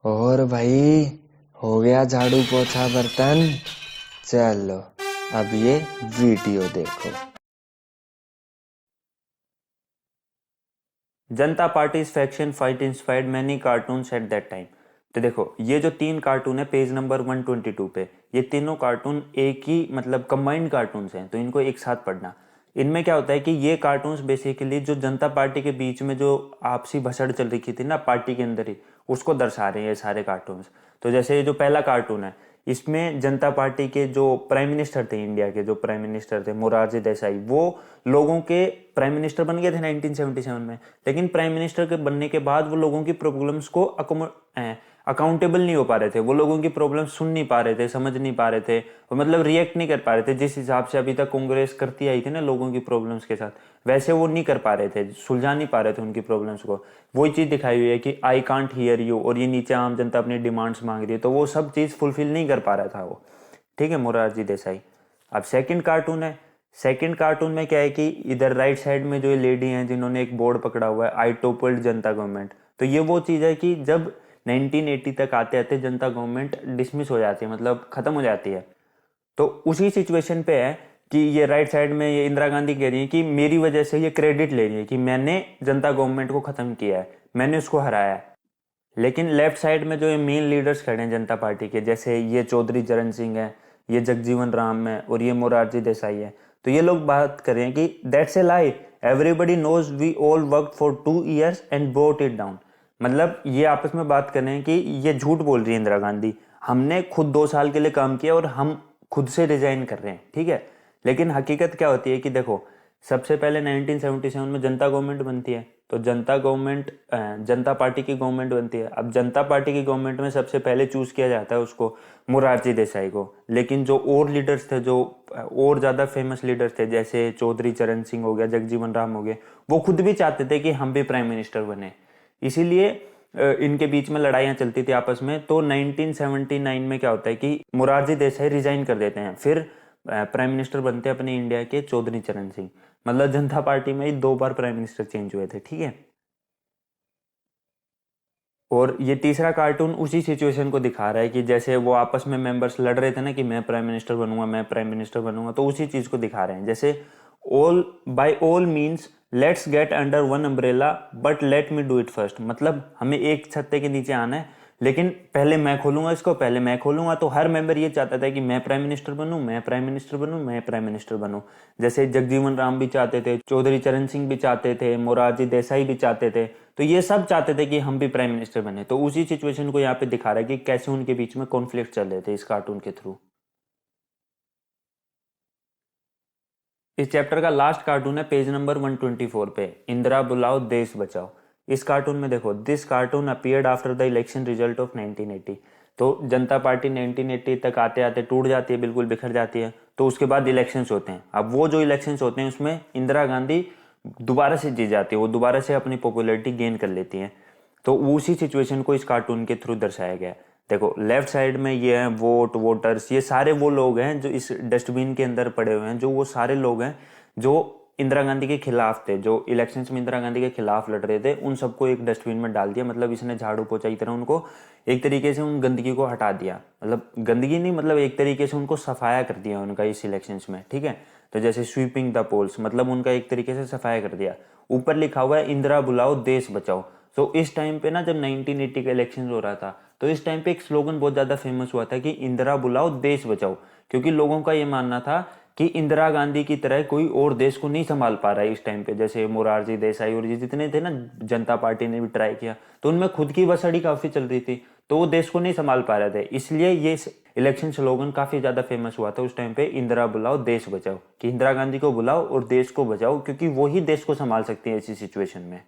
और भाई, हो गया झाड़ू पोछा बर्तन। चलो अब ये वीडियो देखो। Janata party's faction fight inspired many cartoons at that time. तो देखो, ये जो 3 कार्टून है पेज नंबर 122 पे, ये तीनों कार्टून एक ही मतलब कंबाइंड कार्टून्स हैं, तो इनको एक साथ पढ़ना। इनमें क्या होता है कि ये कार्टून्स बेसिकली जो जनता पार्टी के बीच में जो आपसी भसड़ चल रही थी ना पार्टी के अंदर ही, उसको दर्शा रहे हैं ये सारे कार्टून्स। तो जैसे ये जो पहला कार्टून है, इसमें जनता पार्टी के जो प्राइम मिनिस्टर थे, इंडिया के जो प्राइम मिनिस्टर थे मोरारजी देसाई, वो लोगों के प्राइम मिनिस्टर बन गए थे 1977 में। लेकिन प्राइम मिनिस्टर के बनने के बाद वो लोगों की प्रॉब्लम्स को अकाउंटेबल नहीं हो पा रहे थे, वो लोगों की प्रॉब्लम सुन नहीं पा रहे थे, समझ नहीं पा रहे थे, और मतलब रिएक्ट नहीं कर पा रहे थे। जिस हिसाब से अभी तक कांग्रेस करती आई थी ना लोगों की प्रॉब्लम्स के साथ, वैसे वो नहीं कर पा रहे थे, सुलझा नहीं पा रहे थे उनकी प्रॉब्लम्स को। वही चीज दिखाई हुई है कि आई कांट हियर यू, और ये नीचे आम जनता अपनी डिमांड्स मांग रही है, तो वो सब चीज फुलफिल नहीं कर पा रहा था वो। ठीक है, मोरारजी देसाई। अब सेकंड कार्टून है। सेकंड कार्टून में क्या है कि इधर राइट साइड में जो ये लेडी हैं जिन्होंने एक बोर्ड पकड़ा हुआ है, आई टोपल्ड जनता गवर्नमेंट, तो ये वो चीज है कि जब 1980 तक आते आते जनता गवर्नमेंट डिसमिस हो जाती है, मतलब खत्म हो जाती है। तो उसी सिचुएशन पे है कि ये राइट साइड में ये इंदिरा गांधी कह रही है कि मेरी वजह से ये क्रेडिट ले रही है कि मैंने जनता गवर्नमेंट को खत्म किया है, मैंने उसको हराया है। लेकिन लेफ्ट साइड में जो ये मेन लीडर्स खड़े हैं जनता पार्टी के, जैसे ये चौधरी चरण सिंह है, ये जगजीवन राम है, और ये मोरारजी देसाई है, तो ये लोग बात कर रहे हैं कि that's a lie, everybody knows we all work for 2 years and brought it down. मतलब ये आपस में बात कर रहे हैं कि ये झूठ बोल रही है इंदिरा गांधी, हमने खुद 2 साल के लिए काम किया और हम खुद से रिजाइन कर रहे हैं, ठीक है। लेकिन हकीकत क्या होती है कि देखो, सबसे पहले 1977 में जनता गवर्नमेंट बनती है, तो जनता गवर्नमेंट जनता पार्टी की गवर्नमेंट बनती है। अब जनता पार्टी की गवर्नमेंट में सबसे पहले चूज किया जाता है उसको, मोरारजी देसाई को। लेकिन जो और लीडर्स थे, जो और ज्यादा फेमस लीडर्स थे, जैसे चौधरी चरण सिंह हो गया, जगजीवन राम हो गए, वो खुद भी चाहते थे कि हम भी प्राइम मिनिस्टर बने। इसीलिए इनके बीच में लड़ाइयां चलती थी आपस में। तो 1979 में क्या होता है कि मोरारजी देसाई रिजाइन कर देते हैं, फिर प्राइम मिनिस्टर बनते हैं अपने इंडिया के चौधरी चरण सिंह। मतलब जनता पार्टी में ही 2 बार प्राइम मिनिस्टर चेंज हुए थे, ठीक है। और ये तीसरा कार्टून उसी सिचुएशन को दिखा रहा है कि जैसे वो आपस में मेंबर्स लड़ रहे थे ना कि मैं प्राइम मिनिस्टर बनूंगा, मैं प्राइम मिनिस्टर बनूंगा, तो उसी चीज को दिखा रहे हैं। जैसे all by all means let's get under one umbrella but let me do it first. मतलब हमें एक छत्ते के नीचे आना है, लेकिन पहले मैं खोलूंगा इसको, पहले मैं खोलूंगा। तो हर मेंबर ये चाहता था कि मैं प्राइम मिनिस्टर बनूं, मैं प्राइम मिनिस्टर बनूं, मैं प्राइम मिनिस्टर बनूं। जैसे जगजीवन राम भी चाहते थे, चौधरी चरण सिंह भी चाहते थे, मोरारजी देसाई भी चाहते थे, तो ये सब चाहते थे कि हम भी प्राइम मिनिस्टर बने। तो उसी सिचुएशन को यहाँ पे दिखा रहा है कि कैसे उनके बीच में कॉन्फ्लिक्ट चल रहे थे इस कार्टून के थ्रू। इस चैप्टर का लास्ट कार्टून है पेज नंबर 124 पे, इंदिरा बुलाओ देश बचाओ। इस कार्टून में देखो, this cartoon appeared after the election result of 1980। तो जनता पार्टी 1980 तक आते आते टूट जाती है, बिल्कुल बिखर जाती है। तो उसके बाद इलेक्शंस होते हैं। अब वो जो इलेक्शंस होते हैं उसमें इंदिरा गांधी दोबारा से जीत जाती है, वो दोबारा से अपनी पॉपुलैरिटी गेन कर लेती है। तो उसी सिचुएशन को इस कार्टून के थ्रू दर्शाया गया है। देखो लेफ्ट साइड में ये है वोट वोटर्स, ये सारे वो लोग हैं जो इस डस्टबिन के अंदर पड़े हुए हैं, जो वो सारे लोग हैं जो इंदिरा गांधी के खिलाफ थे, जो इलेक्शंस में इंदिरा गांधी के खिलाफ लड़ रहे थे। उन सबको एक डस्टबिन में डाल दिया, मतलब इसने झाड़ू पोछा की तरह उनको एक तरीके से उन गंदगी को हटा दिया। मतलब गंदगी नहीं, मतलब एक तरीके से उनको सफाया कर दिया उनका इस इलेक्शंस में, ठीक है। तो जैसे स्वीपिंग द पोल्स, मतलब उनका एक तरीके से सफाया कर दिया। ऊपर लिखा हुआ है इंदिरा बुलाओ देश बचाओ। तो इस टाइम पे ना जब 1980 का इलेक्शन हो रहा था, तो इस टाइम पे एक स्लोगन बहुत ज्यादा फेमस हुआ था कि इंदिरा बुलाओ देश बचाओ। क्योंकि लोगों का ये मानना था कि इंदिरा गांधी की तरह कोई और देश को नहीं संभाल पा रहा है इस टाइम पे। जैसे मोरारजी देसाई और ये जितने थे ना, जनता पार्टी ने भी ट्राई किया, तो उनमें खुद की बसड़ी काफी चल रही थी, तो वो देश को नहीं संभाल पा रहे थे। इसलिए ये इलेक्शन स्लोगन काफी ज्यादा फेमस हुआ था उस टाइम पे, इंदिरा बुलाओ देश बचाओ, कि इंदिरा गांधी को बुलाओ और देश को बचाओ, क्योंकि वो ही देश को संभाल सकती है ऐसी सिचुएशन में।